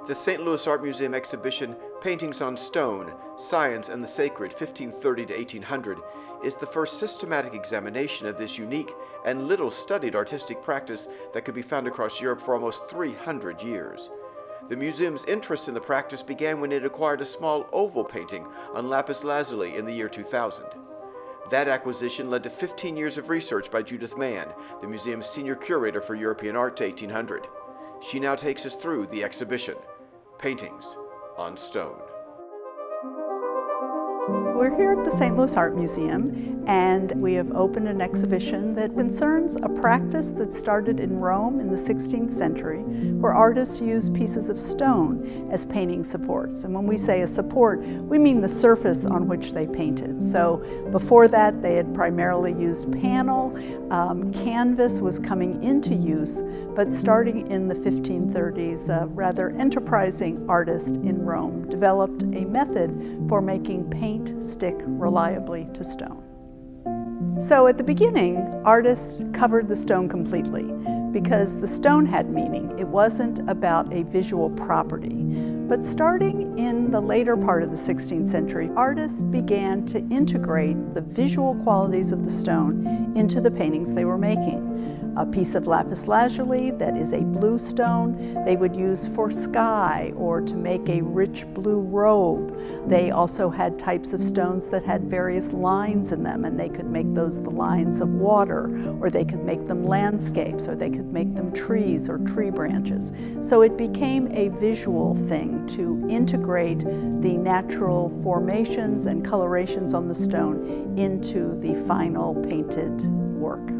The St. Louis Art Museum exhibition, Paintings on Stone, Science and the Sacred, 1530 to 1800, is the first systematic examination of this unique and little-studied artistic practice that could be found across Europe for almost 300 years. The museum's interest in the practice began when it acquired a small oval painting on lapis lazuli in the year 2000. That acquisition led to 15 years of research by Judith Mann, the museum's senior curator for European art to 1800. She now takes us through the exhibition, Paintings on Stone. We're here at the St. Louis Art Museum, and we have opened an exhibition that concerns a practice that started in Rome in the 16th century, where artists used pieces of stone as painting supports. And when we say a support, we mean the surface on which they painted. So before that, they had primarily used panel. Canvas was coming into use, but starting in the 1530s, a rather enterprising artist in Rome developed a method for making paint stick reliably to stone. So at the beginning, artists covered the stone completely because the stone had meaning. It wasn't about a visual property. But starting in the later part of the 16th century, artists began to integrate the visual qualities of the stone into the paintings they were making. A piece of lapis lazuli that is a blue stone they would use for sky or to make a rich blue robe. They also had types of stones that had various lines in them, and they could make those the lines of water, or they could make them landscapes, or they could make them trees or tree branches. So it became a visual thing to integrate the natural formations and colorations on the stone into the final painted work.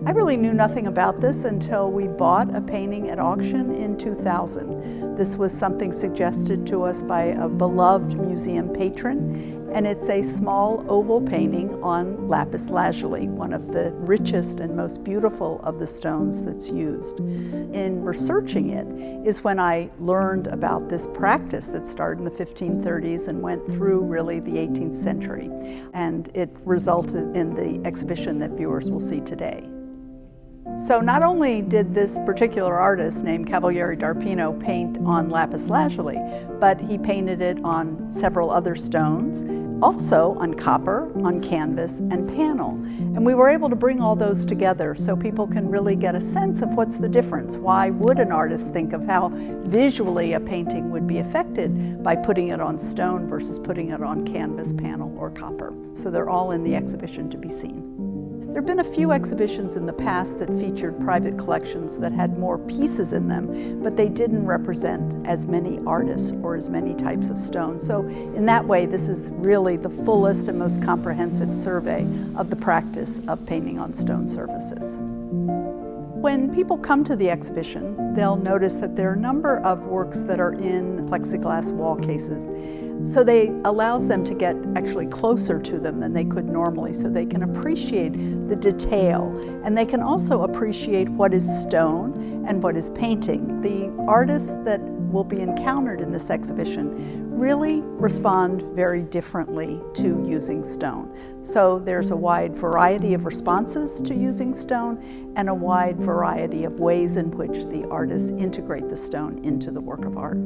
I really knew nothing about this until we bought a painting at auction in 2000. This was something suggested to us by a beloved museum patron, and it's a small oval painting on lapis lazuli, one of the richest and most beautiful of the stones that's used. In researching it is when I learned about this practice that started in the 1530s and went through really the 18th century, and it resulted in the exhibition that viewers will see today. So not only did this particular artist named Cavaliere d'Arpino paint on lapis lazuli, but he painted it on several other stones, also on copper, on canvas, and panel. And we were able to bring all those together so people can really get a sense of what's the difference. Why would an artist think of how visually a painting would be affected by putting it on stone versus putting it on canvas, panel, or copper? So they're all in the exhibition to be seen. There have been a few exhibitions in the past that featured private collections that had more pieces in them, but they didn't represent as many artists or as many types of stone. So in that way, this is really the fullest and most comprehensive survey of the practice of painting on stone surfaces. When people come to the exhibition, they'll notice that there are a number of works that are in plexiglass wall cases. So they allows them to get actually closer to them than they could normally, so they can appreciate the detail. And they can also appreciate what is stone and what is painting. The artists that will be encountered in this exhibition really respond very differently to using stone. So there's a wide variety of responses to using stone and a wide variety of ways in which the artists integrate the stone into the work of art.